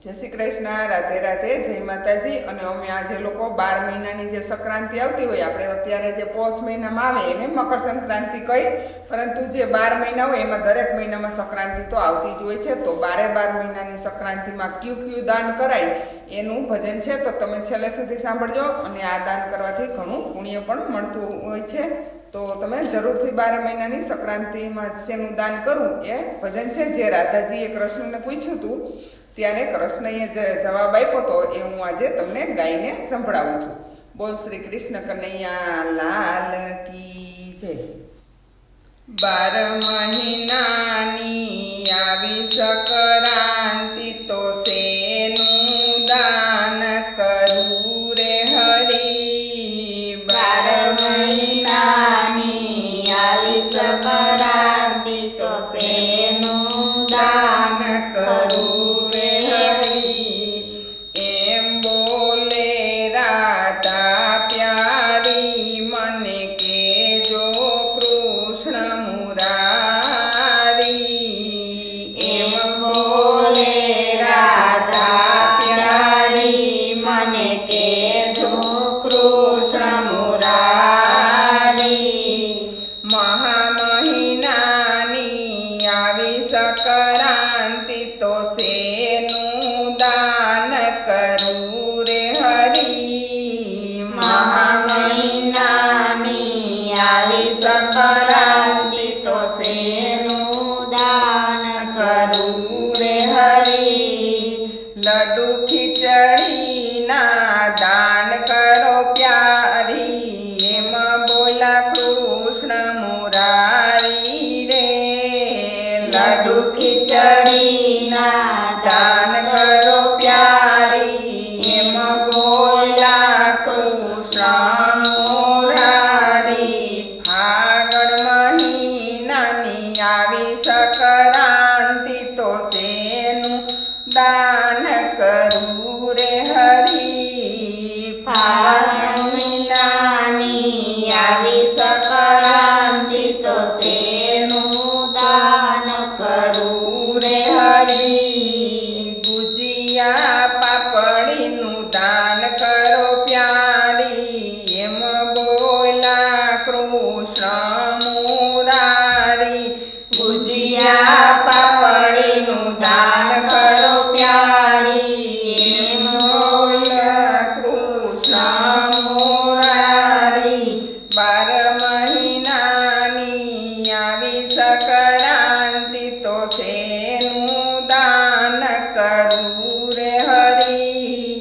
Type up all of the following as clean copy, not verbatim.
જય શ્રી કૃષ્ણ, રાધે રાધે, જય માતાજી। અને અમે આજે લોકો 12 મહિનાની જે સંક્રાંતિ આવતી હોય, આપણે અત્યારે જે પોષ મહિનામાં આવે એને મકર સંક્રાંતિ કહી, પરંતુ જે 12 મહિના હોય એમાં દરેક મહિનામાં સંક્રાંતિ તો આવતી જ હોય છે। તો 12 મહિનાની સંક્રાંતિમાં કયું દાન કરાય એનું ભજન છે, તો તમે છેલ્લે સુધી સાંભળજો। અને આ દાન કરવાથી ઘણું પુણ્ય પણ મળતું હોય છે। તો તમે જરૂરથી 12 મહિનાની સંક્રાંતિમાં શેનું દાન કરવું એ ભજન છે, જે રાધાજીએ કૃષ્ણને પૂછ્યું હતું ત્યારે કૃષ્ણએ જે જવાબ આપ્યો હતો એ હું આજે તમને ગાઈને સંભળાવું છું। બોલ શ્રી કૃષ્ણ કનૈયા લાલ કી જય। 12 મહિનાની આવી સંક્રાંતિ તો શેનું દાન કરું રે હરી। 12 મહિનાની આવી સંક્રાંતિ તો શેનું દાન કરું રે હરી। એમ બોલે રાધા પ્યારી મને કેજો કૃષ્ણ મુરારી। એમ બોલે રાધા પ્યારી મને કેજો કૃષ્ણ મુરારી। મહા મહિનાની આવી સંક્રાંતિ તો શેનું દાન કરું રે હરી। મહા મહિનાની આવી સંક્રાંતિ તો શેનું દાન કરું રે હરી। લડ્ડુ ખીચડીના દાન કરો પ્યારી એમ બોલા કૃષ્ણ મુરારી રે। લડ્ડુ ખીચડીના દાન કરો પ્યારી એમ બોલા કૃષ્ણ મુરારી। ફાગણ મહિનાની આવી સંક્રાંતિ તો શેનું દાન કરું રે હરી। ફાગણ મહિનાની આવી સંક્રાંતિ તો શેનું દાન કરું રે હરી। ગુજિયા પાપડીનું દાન કરો પ્યારી એમ બોલા કૃષ્ણ મુરારી। ગુજિયા પાપડીનું દાન કરો પ્યારી એમ બોલા કૃષ્ણ મુરારી। 12 મહિનાની આવી સંક્રાંતિ તો શેનું દાન કરું રે હરી।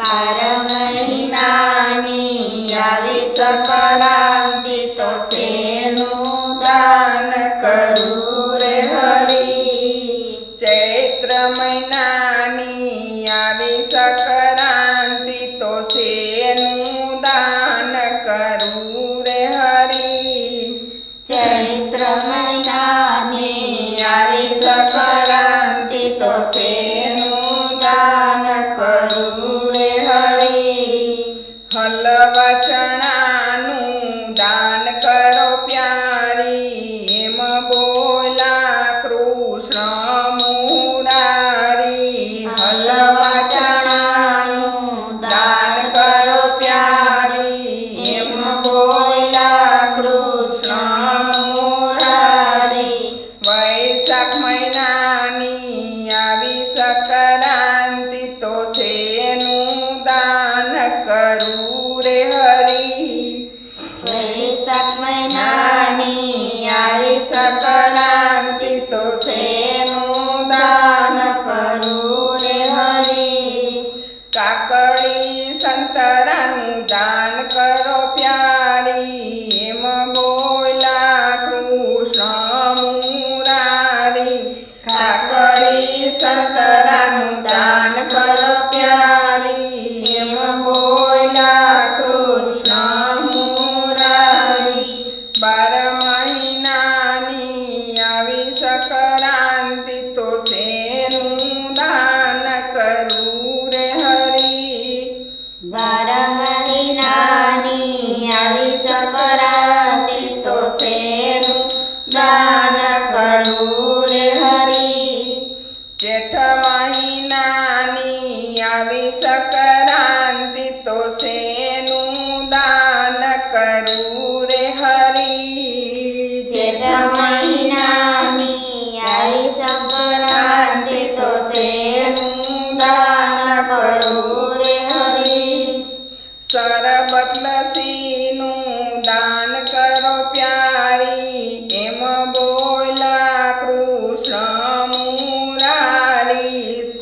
12 મહિનાની આવી સંક્રાંતિ તો શેનું દાન કરું રે હરી। ચૈત્ર મહિનાની આવી સંક્રાંતિ તો શેનું દાન કરું રે હરી। ચૈત્ર મહિનાની આવી સંક્રાંતિ તો શેનું દાન કરું રે હરી। હલવા ચણાનું દાન કરો પ્યારી એમ બોલા કૃષ્ણ મુરારી।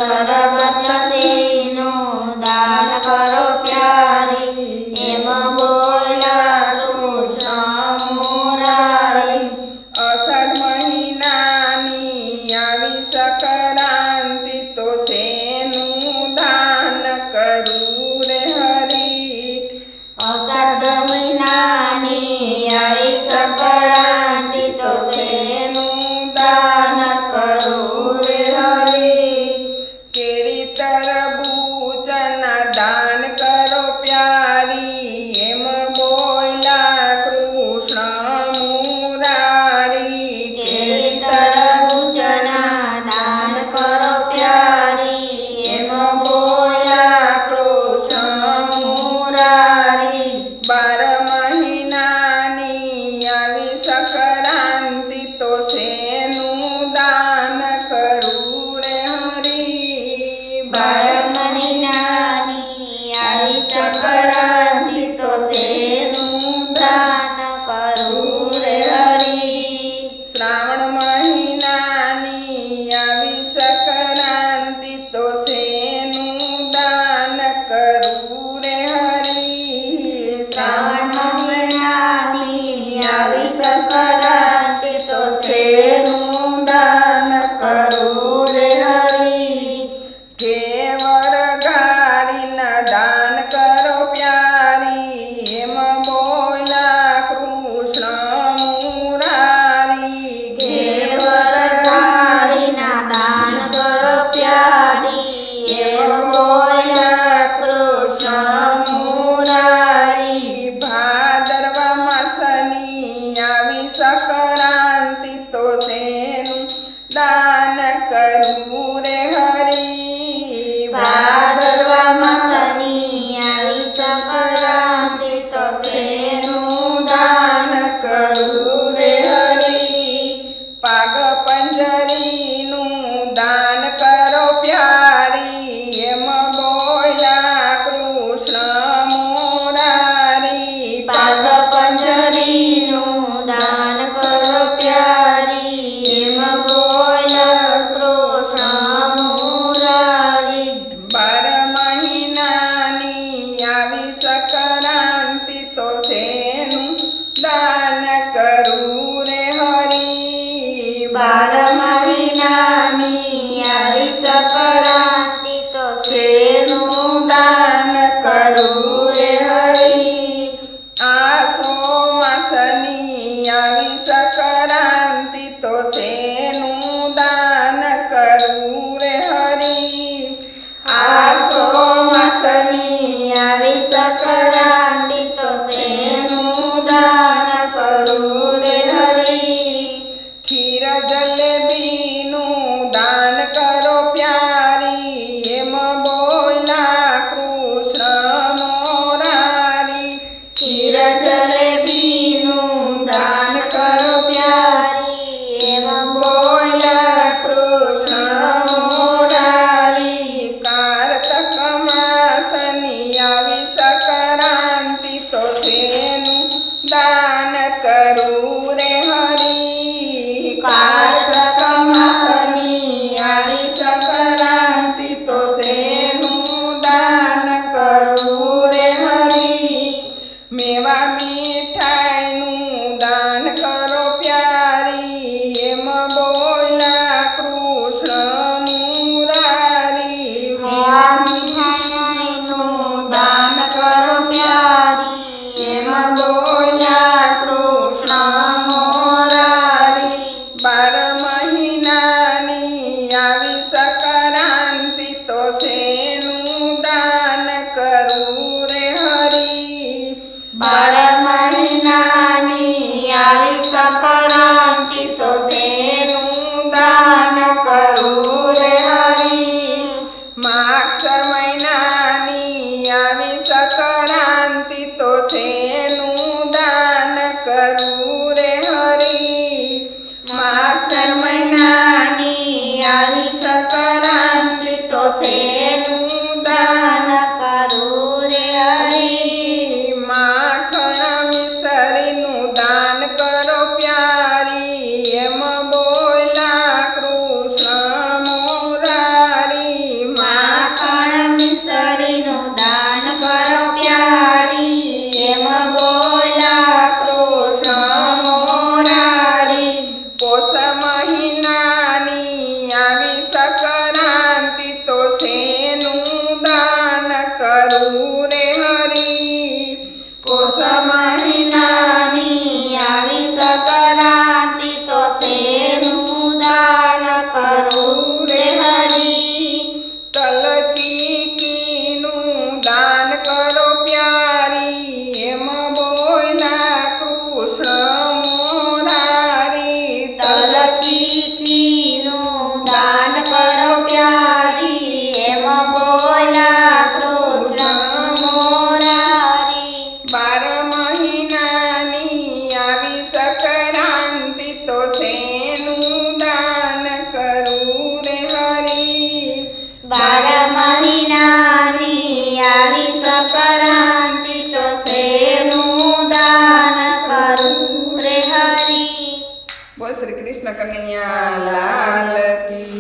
શરબત લસ્સીનું દાન કરો પ્યારી એમ બોલ્યા કૃષ્ણ મુરારી અષાઢ મહિનાની આવી સંક્રાંતિ તો શેનું દાન કરું રે હરી અષાઢ મહિનાની આવી સંક્રાંતિ તો શેનું દાન કરું રે હરી કેરી તરબૂચના દાન કરો પ્યારી એમ બોલ્યા કૃષ્ણ મુરારી કેરી તરબૂચના દાન કરો પ્યારી એમ બોલ્યા કૃષ્ણ મુરારી 12 મહિનાની આવી સંક્રાંતિ તો શેનું દાન કરું રે હરી 12 મહિનાની આવી સંક્રાંતિ તો શેનું દાન કરું રે હરી શ્રાવણ મહિનાની આવી સંક્રાંતિ તો શેનું દાન કરું રે હરી શ્રાવણ મહિનાની આવી સંક્રાંતિ તો શેનું દાન કરું રે હરી કેવર ગારીના દાન કરો પ્યારી એમ બોલ્યા કૃષ્ણ મુરારી કેવર ધારીના દાન કરો પ્યારી એમ બોલ્યા કૃષ્ણ મુરારી ભાદરવા માસની આવી સંક્રાંતિ તો શેનું દાન કરું રે હરી ભાદરવા માસની આવી સંક્રાંતિ તો શેનું દાન કરું રે હરી પાગ પંજરીનું દાન કરો પ્યારી એમ બોલ્યા કૃષ્ણ મુરારી પાગ પંજરીનું દાન કરો પ્યારી એમ બોલ્યા કૃષ્ણ મુરારી 12 મહિનાની આવી સંક્રાંતિ તો શેનું દાન કરું રે હરી 12 મહિનાની આવી સંક્રાંતિ તો શેનું દાન કરું રે હરી આસો માસની આવી સંક્રાંતિ તો શેનું દાન કરું રે હરી આસો માસની આવી સંક્રાંતિ તો શેનું દાન કરું રે હરી ખીર જલેબીનું દાન કરો પ્યારી એમ બોલ્યા કૃષ્ણ મુરારી ખીર જલેબીનું દાન કરો પ્યારી એમ બોલ્યા કૃષ્ણ મુરારી કારતક માસની આવી સંક્રાંતિ તો શેનું દાન કરું રે હરી કારતક માસની આવી સંક્રાંતિ તો શેનું દાન કરું રે હરી મેવા મીઠાઈનું દાન કરો પ્યારી એમ બોલ્યા કૃષ્ણ મુરારી મેવા મીઠાઈનું દાન કરો પ્યારી એમ બોલ્યા કૃષ્ણ મુરારી 12 મહિનાની આવી સંક્રાંતિ તો શેનું દાન કરું રે હરી 12 મહિનાની આવી સંક્રાંતિ તો શેનું દાન કરું રે હરી માગસર મહિનાની આવી સંક્રાંતિ તો શેનું દાન કરું રે હરી માગસર મહિનાની આવી સંક્રાંતિ તો શેનું દાન કરું રે હરી માખણ મિસરીનું દાન કરો પ્યારી એમ બોલ્યા કૃષ્ણ મુરારી ટીકીનું દાન કરો પ્યારી એમ બોલા કૃષ્ણ મોરારી 12 મહિનાની આવી સંક્રાંતિ તો શેનું દાન કરું રે હરી 12 મહિનાની આવી સંક્રાંતિ તો શેનું દાન કરું રે હરી. બોલ શ્રી કૃષ્ણ કનૈયા લાલ કી